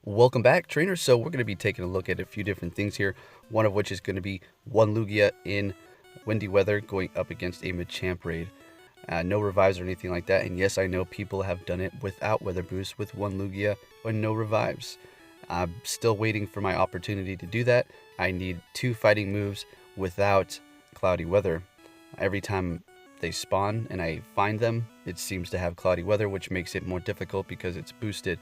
Welcome back, trainers. So we're going to be taking a look at a few different things here, one of which is going to be one Lugia in windy weather going up against a Machamp raid. No revives or anything like that, and yes, I know people have done it without weather boost with one Lugia and no revives. I'm still waiting for my opportunity to do that. I need 2 fighting moves without cloudy weather. Every time they spawn and I find them, it seems to have cloudy weather, which makes it more difficult because it's boosted.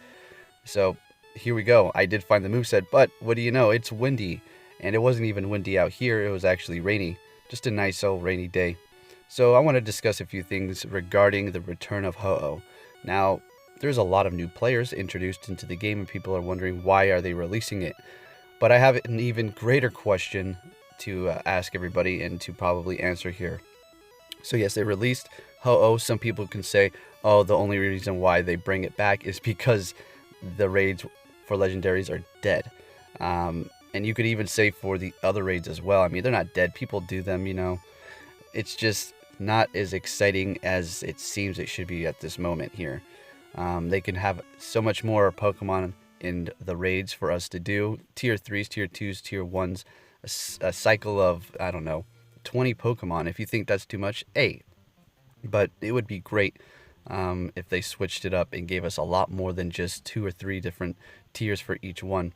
So here we go. I did find the moveset, but what do you know? It's windy. And it wasn't even windy out here. It was actually rainy. Just a nice old rainy day. So I want to discuss a few things regarding the return of Ho-Oh. Now, there's a lot of new players introduced into the game and people are wondering why are they releasing it. But I have an even greater question to ask everybody and to probably answer here. So yes, they released Ho-Oh. Some people can say, oh, the only reason why they bring it back is because the raids for legendaries are dead. And you could even say for the other raids as well. I mean, they're not dead. People do them, you know. It's just not as exciting as it seems it should be at this moment here. They can have so much more Pokemon in the raids for us to do. Tier 3s, Tier 2s, Tier 1s. A cycle of, I don't know, 20 Pokemon. If you think that's too much, hey. But it would be great if they switched it up and gave us a lot more than just 2 or 3 different tiers for each one.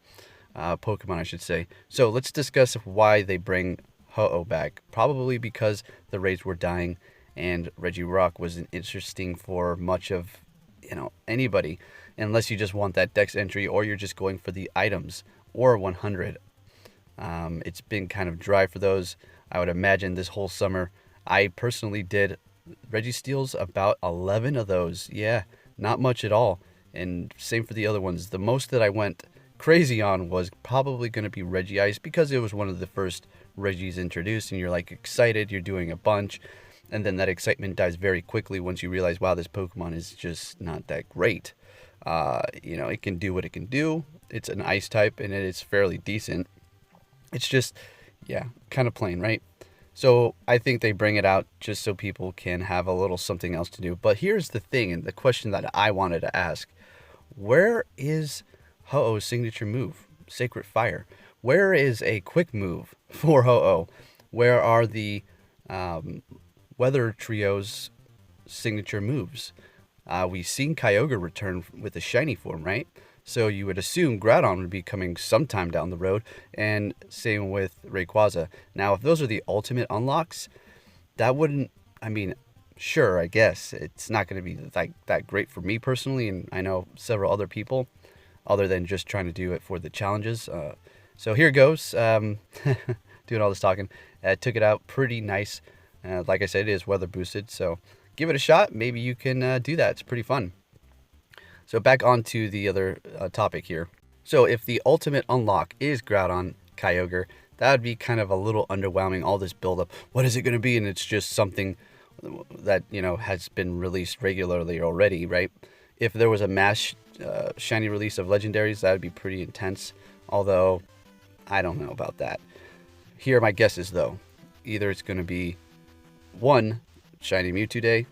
Pokemon, I should say. So let's discuss why they bring Ho-Oh back. Probably because the raids were dying and Regirock wasn't interesting for much of, anybody. Unless you just want that dex entry or you're just going for the items or 100. It's been kind of dry for those. I would imagine this whole summer. I personally did Registeals, about 11 of those. Yeah, not much at all. And same for the other ones. The most that I went crazy on was probably going to be Regice because it was one of the first Regis introduced and you're like excited, you're doing a bunch. And then that excitement dies very quickly once you realize, wow, this Pokemon is just not that great. It can do what it can do. It's an ice type and it is fairly decent. It's just, yeah, kind of plain, right? So I think they bring it out just so people can have a little something else to do. But here's the thing, and the question that I wanted to ask. Where is Ho-Oh's signature move, Sacred Fire? Where is a quick move for Ho-Oh? Where are the Weather Trio's signature moves? We've seen Kyogre return with a shiny form, right? So you would assume Groudon would be coming sometime down the road, and same with Rayquaza. Now, if those are the ultimate unlocks, that wouldn't, sure, I guess. It's not going to be that great for me personally, and I know several other people, other than just trying to do it for the challenges. So here goes, doing all this talking. Took it out pretty nice. Like I said, it is weather boosted, so give it a shot. Maybe you can do that. It's pretty fun. So back onto the other topic here. So if the ultimate unlock is Groudon, Kyogre, that would be kind of a little underwhelming, all this buildup. What is it going to be? And it's just something that, has been released regularly already, right? If there was a mass shiny release of legendaries, that would be pretty intense. Although, I don't know about that. Here are my guesses, though. Either it's going to be 1, Shiny Mewtwo Day,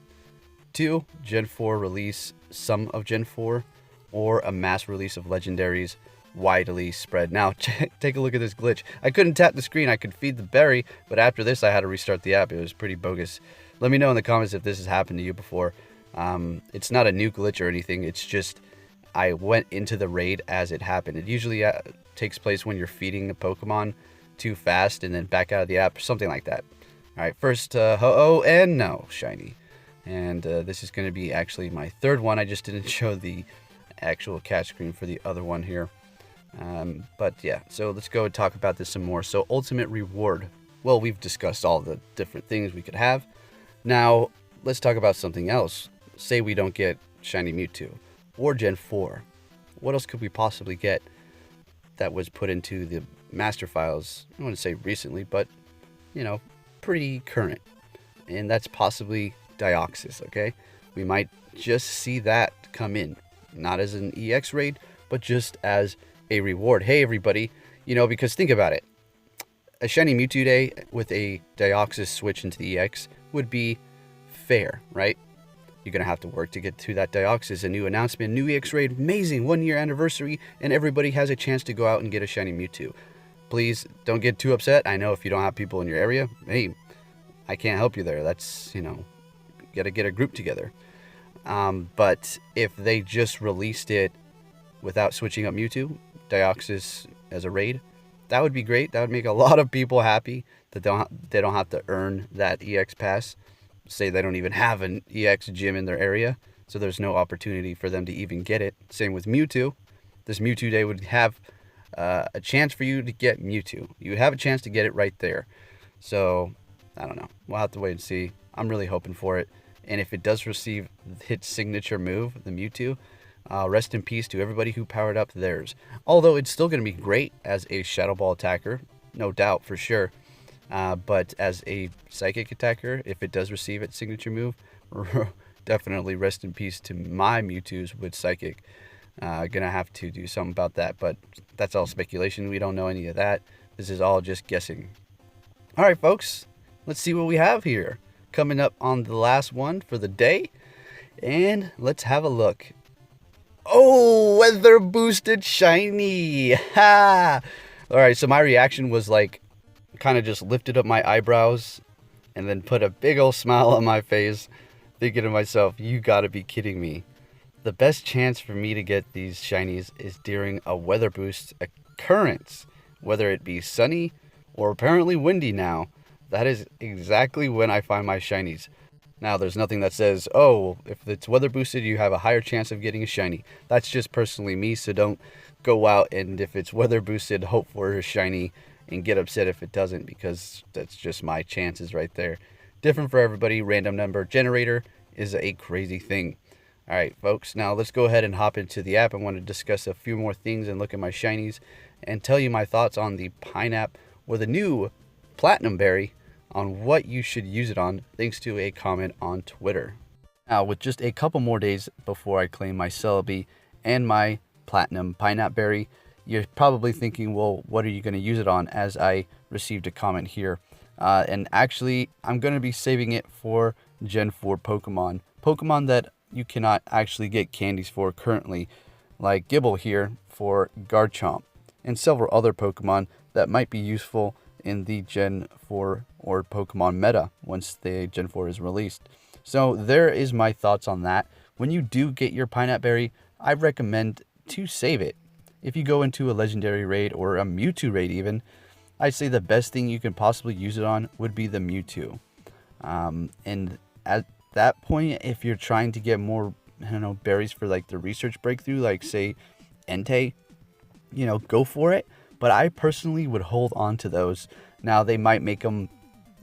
2, Gen 4 release, some of Gen 4, or a mass release of legendaries widely spread. Now, take a look at this glitch. I couldn't tap the screen. I could feed the berry, but after this, I had to restart the app. It was pretty bogus. Let me know in the comments if this has happened to you before. It's not a new glitch or anything. It's just I went into the raid as it happened. It usually takes place when you're feeding the Pokemon too fast and then back out of the app, something like that. All right, first Ho-Oh, and no, shiny. And this is going to be actually my third one. I just didn't show the actual catch screen for the other one here. But yeah, so let's go and talk about this some more. So ultimate reward. Well, we've discussed all the different things we could have. Now, let's talk about something else. Say we don't get Shiny Mewtwo or Gen 4. What else could we possibly get that was put into the master files? I wouldn't say recently, but, pretty current. And that's possibly Deoxys, okay? We might just see that come in, not as an EX raid, but just as a reward. Hey, everybody, because think about it. A Shiny Mewtwo Day with a Deoxys switch into the EX would be fair, right? you're going to have to work to get to that Deoxys. A new announcement, new EX raid, amazing 1-year anniversary, and everybody has a chance to go out and get a shiny Mewtwo. Please don't get too upset. I know if you don't have people in your area, hey, I can't help you there. That's, you got to get a group together. But if they just released it without switching up Mewtwo, Deoxys as a raid, that would be great. That would make a lot of people happy that they don't have to earn that EX pass. Say they don't even have an EX gym in their area, so there's no opportunity for them to even get it. Same with Mewtwo. This Mewtwo Day would have a chance for you to get Mewtwo. You would have a chance to get it right there. So, I don't know. We'll have to wait and see. I'm really hoping for it. And if it does receive its signature move, the Mewtwo, rest in peace to everybody who powered up theirs. Although it's still going to be great as a Shadow Ball attacker, no doubt, for sure. But as a Psychic attacker, if it does receive its signature move, definitely rest in peace to my Mewtwo's with Psychic. Gonna have to do something about that, but that's all speculation. We don't know any of that. This is all just guessing. All right, folks, let's see what we have here. Coming up on the last one for the day, and let's have a look. Oh, weather boosted shiny. Ha! All right, so my reaction was like, kind of just lifted up my eyebrows and then put a big old smile on my face, thinking to myself, you gotta be kidding me. The best chance for me to get these shinies is during a weather boost occurrence, whether it be sunny or apparently windy now. That is exactly when I find my shinies. Now, there's nothing that says, oh, if it's weather boosted, you have a higher chance of getting a shiny. That's just personally me, so don't go out and if it's weather boosted, hope for a shiny and get upset if it doesn't, because that's just my chances right there. Different for everybody. Random number generator is a crazy thing. All right, folks, now let's go ahead and hop into the app. I want to discuss a few more things and look at my shinies and tell you my thoughts on the Pineapple or the new Platinum Berry, on what you should use it on, thanks to a comment on Twitter. Now, with just a couple more days before I claim my Celebi and my Platinum Pineapple Berry, you're probably thinking, well, what are you going to use it on, as I received a comment here. And actually, I'm going to be saving it for Gen 4 Pokemon. Pokemon that you cannot actually get candies for currently, like Gibble here for Garchomp, and several other Pokemon that might be useful in the Gen 4 or Pokemon meta once the Gen 4 is released. So there is my thoughts on that. When you do get your Pineapple Berry, I recommend to save it. If you go into a Legendary raid or a Mewtwo raid even, I'd say the best thing you can possibly use it on would be the Mewtwo. And at that point, if you're trying to get more, berries for like the research breakthrough, like say Entei, go for it. But I personally would hold on to those. Now, they might make them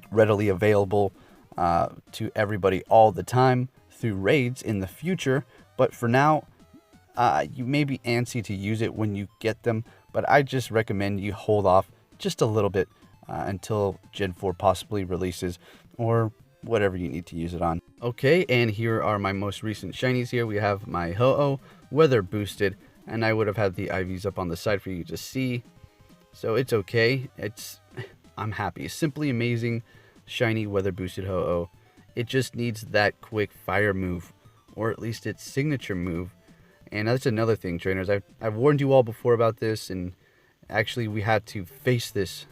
readily available to everybody all the time through raids in the future. But for now, you may be antsy to use it when you get them. But I just recommend you hold off just a little bit until Gen 4 possibly releases, or whatever you need to use it on. Okay, and here are my most recent shinies here. We have my Ho-Oh, weather boosted, and I would have had the IVs up on the side for you to see. So it's okay. I'm happy. Simply amazing, shiny, weather boosted Ho-Oh. It just needs that quick fire move, or at least its signature move. And that's another thing, trainers. I've warned you all before about this, and actually we had to face this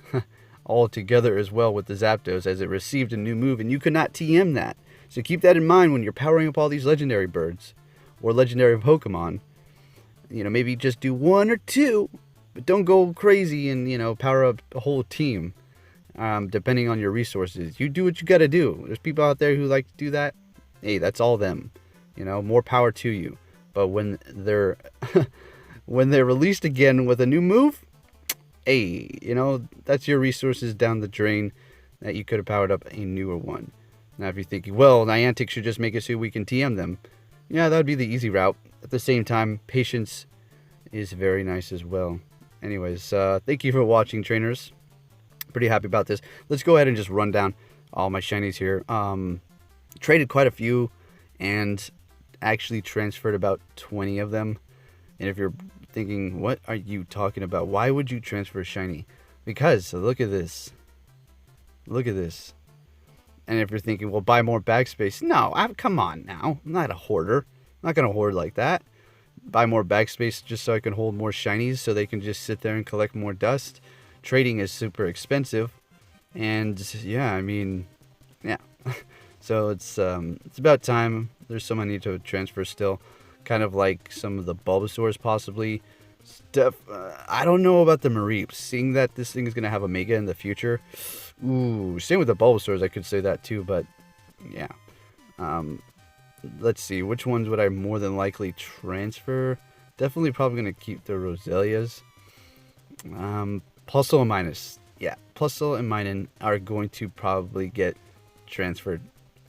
all together as well with the Zapdos, as it received a new move, and you could not TM that. So keep that in mind when you're powering up all these legendary birds or legendary Pokemon. Maybe just do one or two, but don't go crazy and, power up a whole team, depending on your resources. You do what you got to do. There's people out there who like to do that. Hey, that's all them. More power to you. But when they're when they're released again with a new move, hey, that's your resources down the drain that you could have powered up a newer one. Now, if you're thinking, well, Niantic should just make it so we can TM them. Yeah, that would be the easy route. At the same time, patience is very nice as well. Anyways, thank you for watching, trainers. Pretty happy about this. Let's go ahead and just run down all my shinies here. Traded quite a few and actually transferred about 20 of them. And if you're thinking, what are you talking about? Why would you transfer a shiny? Because look at this. Look at this. And if you're thinking, well, buy more bag space. No, come on now. I'm not a hoarder. I'm not going to hoard like that. Buy more bag space just so I can hold more shinies so they can just sit there and collect more dust. Trading is super expensive. And yeah, I mean, yeah. So it's about time. There's some I need to transfer still. Kind of like some of the Bulbasaurs possibly. I don't know about the Mareeps. Seeing that this thing is going to have a Mega in the future. Ooh, same with the Bulbasaurs, I could say that too, but yeah. Let's see, which ones would I more than likely transfer? Definitely probably going to keep the Roselias. Plusle and Minus. Yeah, Plusle and Minun are going to probably get transferred.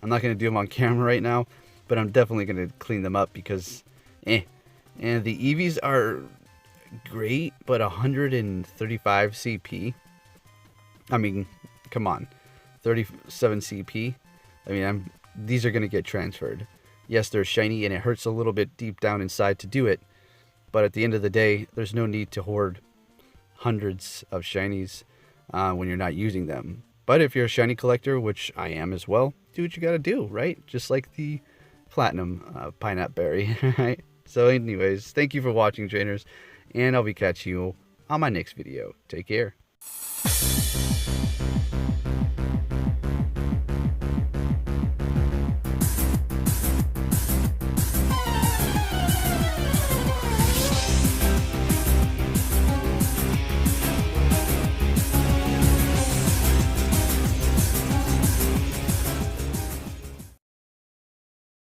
I'm not going to do them on camera right now, but I'm definitely going to clean them up because, And the Eevees are great, but 135 CP. I mean, come on, 37 CP. I mean, these are going to get transferred. Yes, they're shiny, and it hurts a little bit deep down inside to do it. But at the end of the day, there's no need to hoard hundreds of shinies when you're not using them. But if you're a shiny collector, which I am as well, do what you got to do, right? Just like the platinum pineapple berry, right? So anyways, thank you for watching, trainers, and I'll be catching you on my next video. Take care.